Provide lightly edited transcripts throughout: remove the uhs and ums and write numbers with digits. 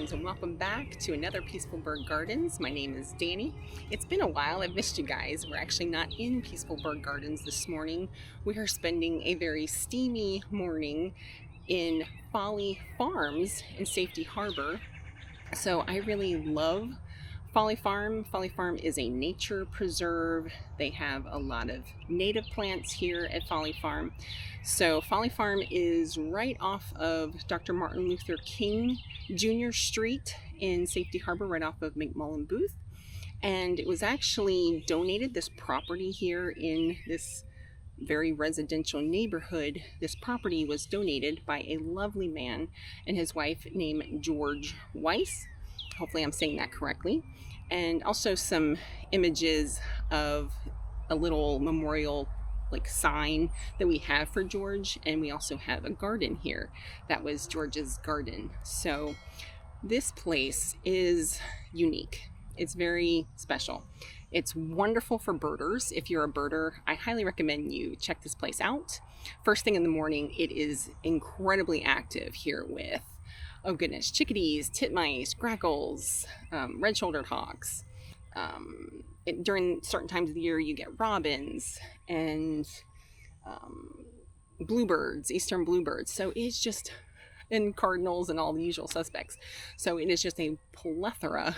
friends, and welcome back to another Peaceful Bird Gardens. My name is Dani. It's been a while. I've missed you guys. We're actually not in Peaceful Bird Gardens this morning. We are spending a very steamy morning in Folly Farms in Safety Harbor. So I really love Folly Farm. Folly Farm is a nature preserve. They have a lot of native plants here at Folly Farm. So Folly Farm is right off of Dr. Martin Luther King Jr. Street in Safety Harbor, right off of McMullen Booth. And it was actually donated, this property here in this very residential neighborhood. This property was donated by a lovely man and his wife named George Weiss. Hopefully I'm saying that correctly. And also some images of a little memorial sign that we have for George, and we also have a garden here that was George's garden. So this place is unique. It's very special. It's wonderful for birders. If you're a birder, I highly recommend you check this place out. First thing in the morning, it is incredibly active here with, oh goodness, chickadees, titmice, grackles, red-shouldered hawks. During certain times of the year, you get robins and bluebirds, eastern bluebirds. So it's just, and cardinals and all the usual suspects. So it is just a plethora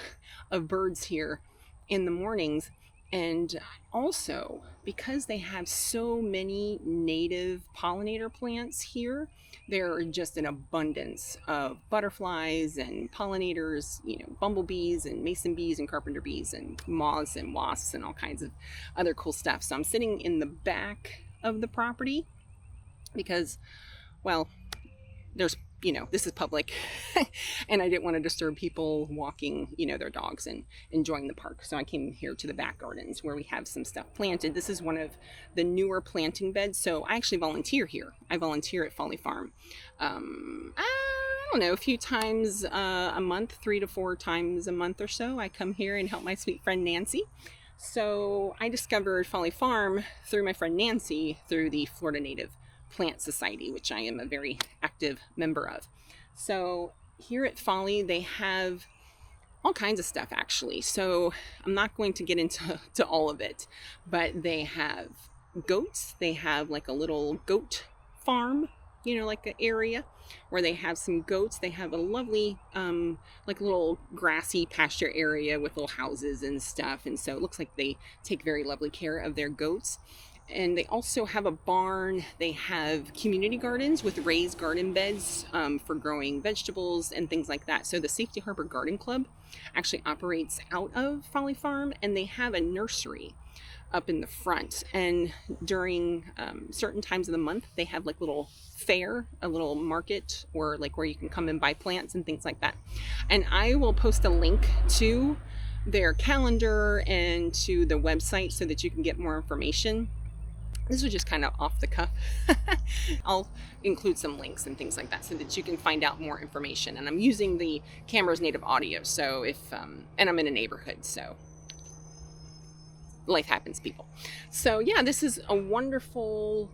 of birds here in the mornings. And also, because they have so many native pollinator plants here, there are just an abundance of butterflies and pollinators, bumblebees and mason bees and carpenter bees and moths and wasps and all kinds of other cool stuff. So I'm sitting in the back of the property because, well, there's this is public and I didn't want to disturb people walking, their dogs and enjoying the park. So I came here to the back gardens where we have some stuff planted. This is one of the newer planting beds. So I actually volunteer here. I volunteer at Folly Farm. I don't know, a few times a month, 3 to 4 times a month or so. I come here and help my sweet friend Nancy. So I discovered Folly Farm through my friend Nancy through the Florida Native Plant Society, which I am a very active member of. So here at Folly, they have all kinds of stuff actually. So I'm not going to get into all of it, but they have goats. They have like a little goat farm, like an area where they have some goats. They have a lovely, like little grassy pasture area with little houses and stuff. And so it looks like they take very lovely care of their goats. And they also have a barn. They have community gardens with raised garden beds for growing vegetables and things like that. So the Safety Harbor Garden Club actually operates out of Folly Farm, and they have a nursery up in the front. And during certain times of the month, they have like little fair, a little market, or like where you can come and buy plants and things like that. And I will post a link to their calendar and to the website so that you can get more information. This was just kind of off the cuff. I'll include some links and things like that so that you can find out more information. And I'm using the camera's native audio, so and I'm in a neighborhood, so life happens, people. So yeah, this is a wonderful,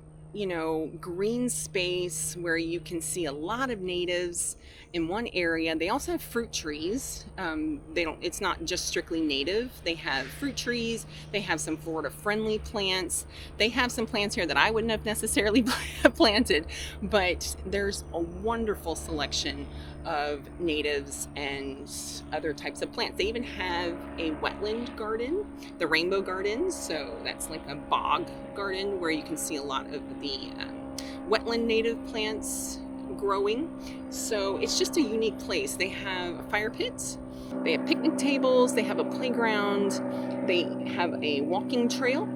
green space where you can see a lot of natives in one area. They also have fruit trees. It's not just strictly native. They have fruit trees. They have some Florida friendly plants. They have some plants here that I wouldn't have necessarily planted, but there's a wonderful selection of natives and other types of plants. They even have a wetland garden, the rainbow garden. So that's like a bog garden where you can see a lot of the wetland native plants growing. So it's just a unique place. They have a fire pit, they have picnic tables, they have a playground, they have a walking trail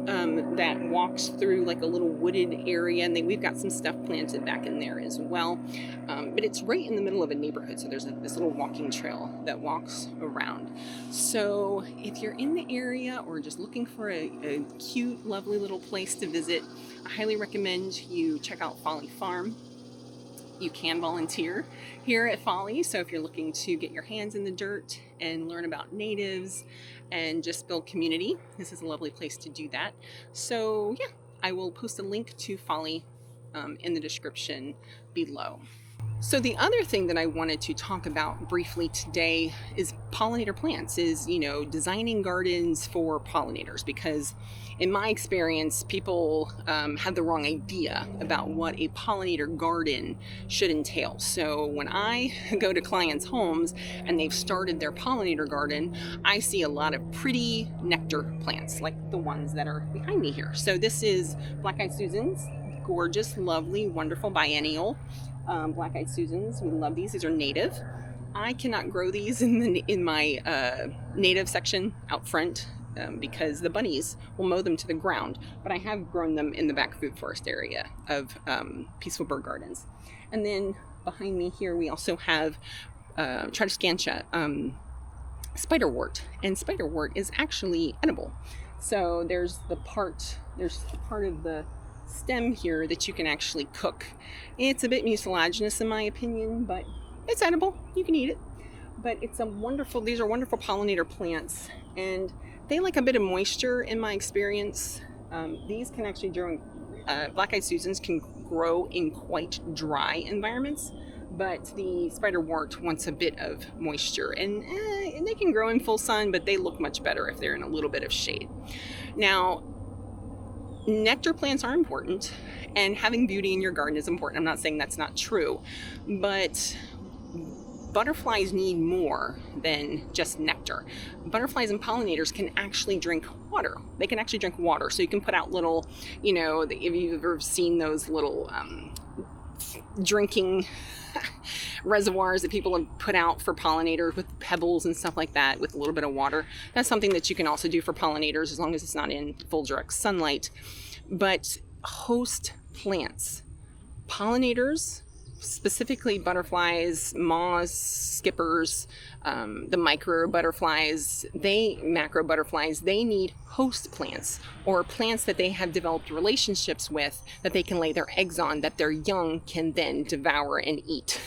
that walks through like a little wooded area, and we've got some stuff planted back in there as well. But it's right in the middle of a neighborhood, so there's this little walking trail that walks around. So if you're in the area or just looking for a cute, lovely little place to visit, I highly recommend you check out Folly Farm. You can volunteer here at Folly, so if you're looking to get your hands in the dirt and learn about natives and just build community, this is a lovely place to do that. So yeah, I will post a link to Folly in the description below. So the other thing that I wanted to talk about briefly today is pollinator plants, is, designing gardens for pollinators, because in my experience, people have the wrong idea about what a pollinator garden should entail. So when I go to clients' homes and they've started their pollinator garden, I see a lot of pretty nectar plants like the ones that are behind me here. So this is Black-Eyed Susans, gorgeous, lovely, wonderful biennial. Black-Eyed Susans, we love these. These are native. I cannot grow these in my native section out front because the bunnies will mow them to the ground. But I have grown them in the back food forest area of Peaceful Bird Gardens. And then behind me here, we also have Tradescantia spiderwort, and spiderwort is actually edible. So there's a part of the stem here that you can actually cook. It's a bit mucilaginous in my opinion, but it's edible. You can eat it. But these are wonderful pollinator plants, and they like a bit of moisture in my experience. These can actually grow, Black-Eyed Susans can grow in quite dry environments, but the spiderwort wants a bit of moisture, and they can grow in full sun, but they look much better if they're in a little bit of shade. Now, nectar plants are important, and having beauty in your garden is important. I'm not saying that's not true, but butterflies need more than just nectar. Butterflies and pollinators can actually drink water. They can actually drink water. So you can put out little, if you've ever seen those little drinking reservoirs that people have put out for pollinators with pebbles and stuff like that with a little bit of water. That's something that you can also do for pollinators as long as it's not in full direct sunlight. But host plants, pollinators, specifically butterflies, moths, skippers, the macro butterflies, they need host plants, or plants that they have developed relationships with that they can lay their eggs on, that their young can then devour and eat.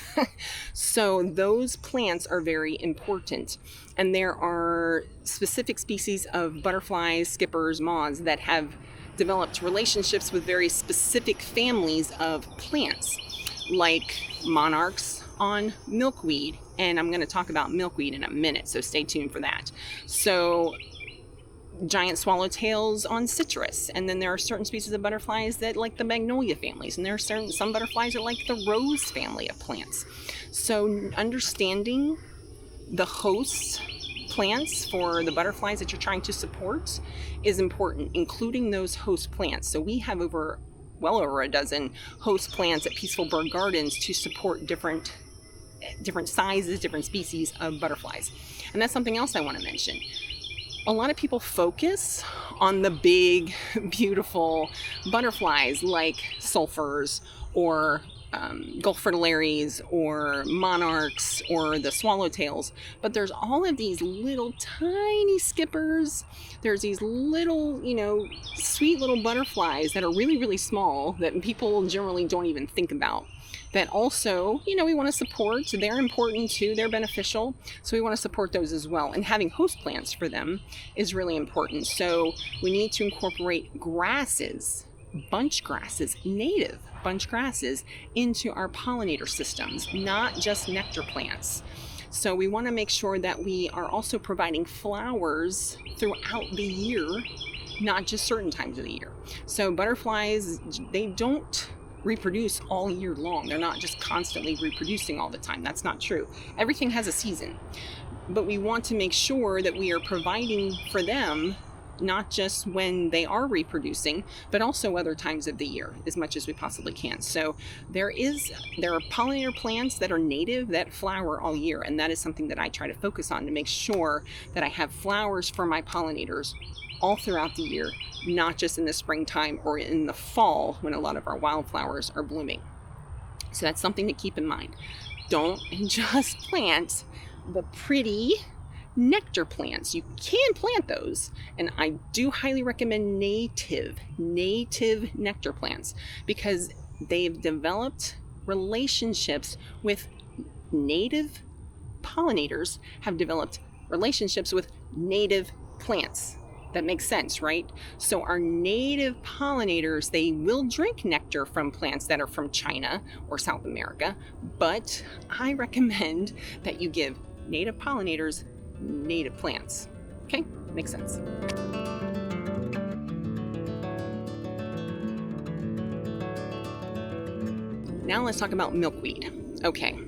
So those plants are very important. And there are specific species of butterflies, skippers, moths that have developed relationships with very specific families of plants, like monarchs on milkweed. And I'm going to talk about milkweed in a minute, so stay tuned for that. So giant swallowtails on citrus. And then there are certain species of butterflies that like the magnolia families. And there are some butterflies that like the rose family of plants. So understanding the host plants for the butterflies that you're trying to support is important, including those host plants. So we have well over a dozen host plants at Peaceful Bird Gardens to support different sizes, different species of butterflies. And that's something else I want to mention. A lot of people focus on the big, beautiful butterflies like sulfurs or Gulf fritillaries or monarchs or the swallowtails, but there's all of these little tiny skippers. There's these little, sweet little butterflies that are really, really small that people generally don't even think about, that also, we want to support. They're important too. They're beneficial. So we want to support those as well. And having host plants for them is really important. So we need to incorporate grasses, bunch grasses, native bunch grasses into our pollinator systems, not just nectar plants. So we want to make sure that we are also providing flowers throughout the year, not just certain times of the year. So butterflies, they don't reproduce all year long. They're not just constantly reproducing all the time. That's not true. Everything has a season. But we want to make sure that we are providing for them not just when they are reproducing, but also other times of the year as much as we possibly can. So there are pollinator plants that are native that flower all year, and that is something that I try to focus on to make sure that I have flowers for my pollinators all throughout the year, not just in the springtime or in the fall when a lot of our wildflowers are blooming. So that's something to keep in mind. Don't just plant the pretty nectar plants. You can plant those, and I do highly recommend native nectar plants, because they've developed relationships with native pollinators, have developed relationships with native plants That makes sense, right? So our native pollinators, they will drink nectar from plants that are from China or South America, but I recommend that you give native pollinators native plants. Okay, makes sense. Now let's talk about milkweed. Okay,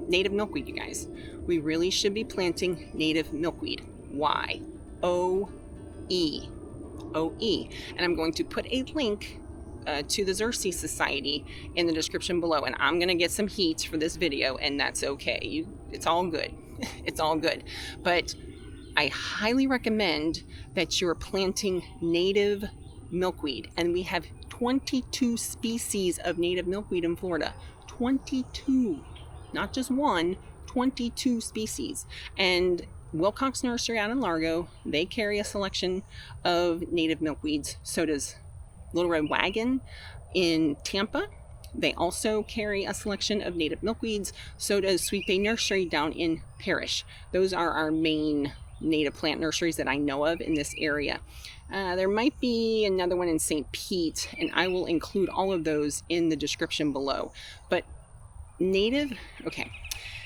native milkweed, you guys. We really should be planting native milkweed. Why? OE. OE. And I'm going to put a link to the Nurseries Society in the description below. And I'm going to get some heat for this video, and that's okay. It's all good. It's all good. But I highly recommend that you're planting native milkweed. And we have 22 species of native milkweed in Florida. 22. Not just one, 22 species. And Wilcox Nursery out in Largo, they carry a selection of native milkweeds. So does Little Red Wagon in Tampa. They also carry a selection of native milkweeds. So does Sweet Bay Nursery down in Parrish. Those are our main native plant nurseries that I know of in this area. There might be another one in St. Pete, and I will include all of those in the description below. But native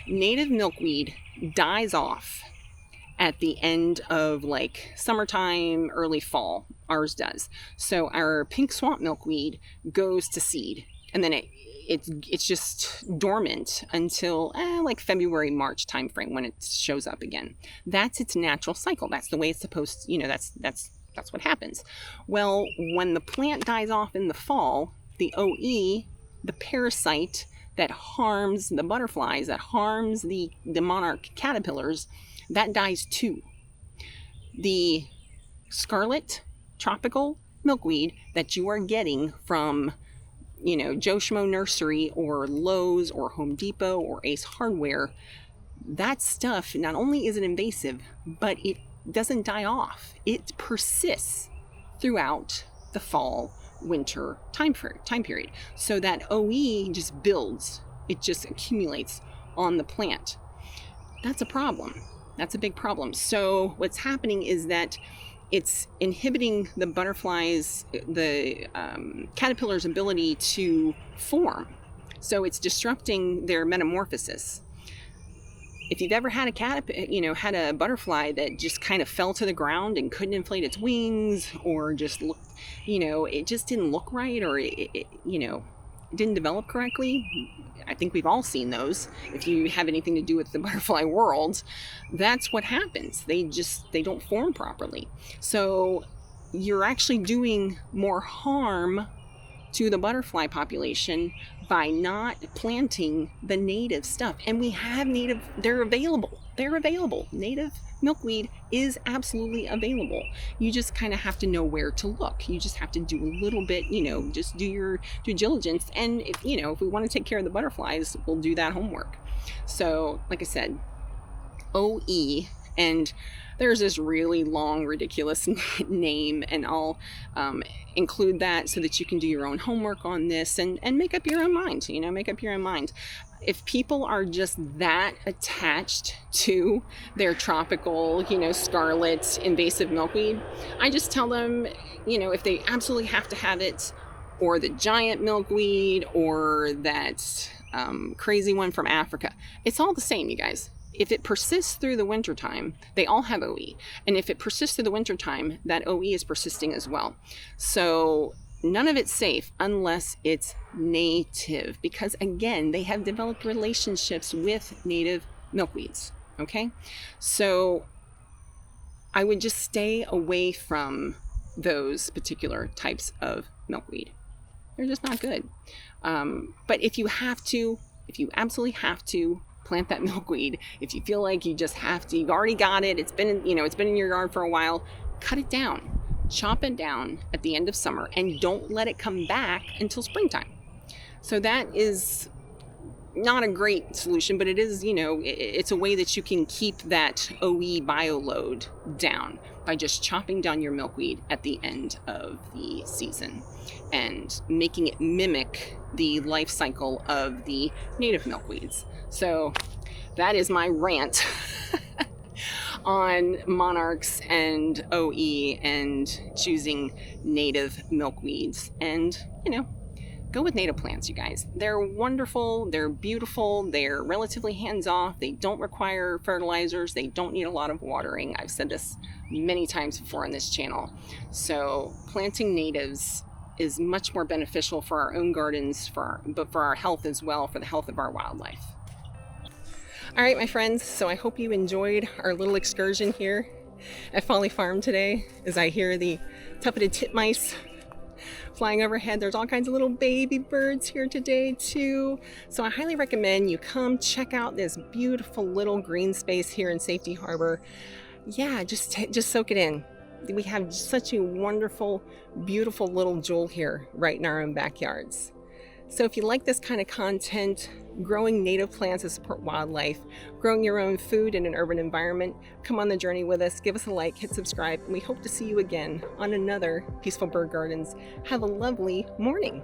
milkweed dies off at the end of like summertime, early fall. Ours does. So our pink swamp milkweed goes to seed, and then it's just dormant until like February, March timeframe when it shows up again. That's its natural cycle. That's the way it's supposed to, that's what happens. Well, when the plant dies off in the fall, the OE, the parasite that harms the butterflies, that harms the monarch caterpillars, that dies too. The scarlet tropical milkweed that you are getting from Joe Schmo Nursery or Lowe's or Home Depot or Ace Hardware, that stuff, not only is it invasive, but it doesn't die off. It persists throughout the fall, winter time period. So that OE just builds. It just accumulates on the plant. That's a problem. That's a big problem. So what's happening is that it's inhibiting the butterflies, the caterpillar's ability to form. So it's disrupting their metamorphosis. If you've ever had had a butterfly that just kind of fell to the ground and couldn't inflate its wings, or just looked, it just didn't look right, or it didn't develop correctly. I think we've all seen those. If you have anything to do with the butterfly world, that's what happens. They don't form properly. So you're actually doing more harm to the butterfly population by not planting the native stuff. And we have native, they're available. Native milkweed is absolutely available. You just kind of have to know where to look. You just have to do a little bit, just do your due diligence. And if we want to take care of the butterflies, we'll do that homework. So like I said, OE, and there's this really long, ridiculous name, and I'll include that so that you can do your own homework on this and make up your own mind, make up your own mind. If people are just that attached to their tropical, scarlet invasive milkweed, I just tell them, if they absolutely have to have it, or the giant milkweed, or that crazy one from Africa, it's all the same, you guys. If it persists through the wintertime, they all have OE. And if it persists through the wintertime, that OE is persisting as well. So none of it's safe unless it's native, because again, they have developed relationships with native milkweeds. Okay? So I would just stay away from those particular types of milkweed. They're just not good. But if you absolutely have to, plant that milkweed. If you feel like you just have to, you've already got it, it's been in your yard for a while, cut it down. Chop it down at the end of summer, and don't let it come back until springtime. So that is not a great solution, but it is, it's a way that you can keep that OE bioload down by just chopping down your milkweed at the end of the season and making it mimic the life cycle of the native milkweeds. So that is my rant on monarchs and OE and choosing native milkweeds. And, you know, go with native plants, you guys. They're wonderful, they're beautiful, they're relatively hands-off, they don't require fertilizers, they don't need a lot of watering. I've said this many times before on this channel. So planting natives is much more beneficial for our own gardens, but for our health as well, for the health of our wildlife. All right, my friends, so I hope you enjoyed our little excursion here at Folly Farm today. As I hear the tufted titmice flying overhead, there's all kinds of little baby birds here today too. So I highly recommend you come check out this beautiful little green space here in Safety Harbor. Yeah, just soak it in. We have such a wonderful, beautiful little jewel here right in our own backyards. So if you like this kind of content, growing native plants to support wildlife, growing your own food in an urban environment, come on the journey with us, give us a like, hit subscribe, and we hope to see you again on another Peaceful Bird Gardens. Have a lovely morning.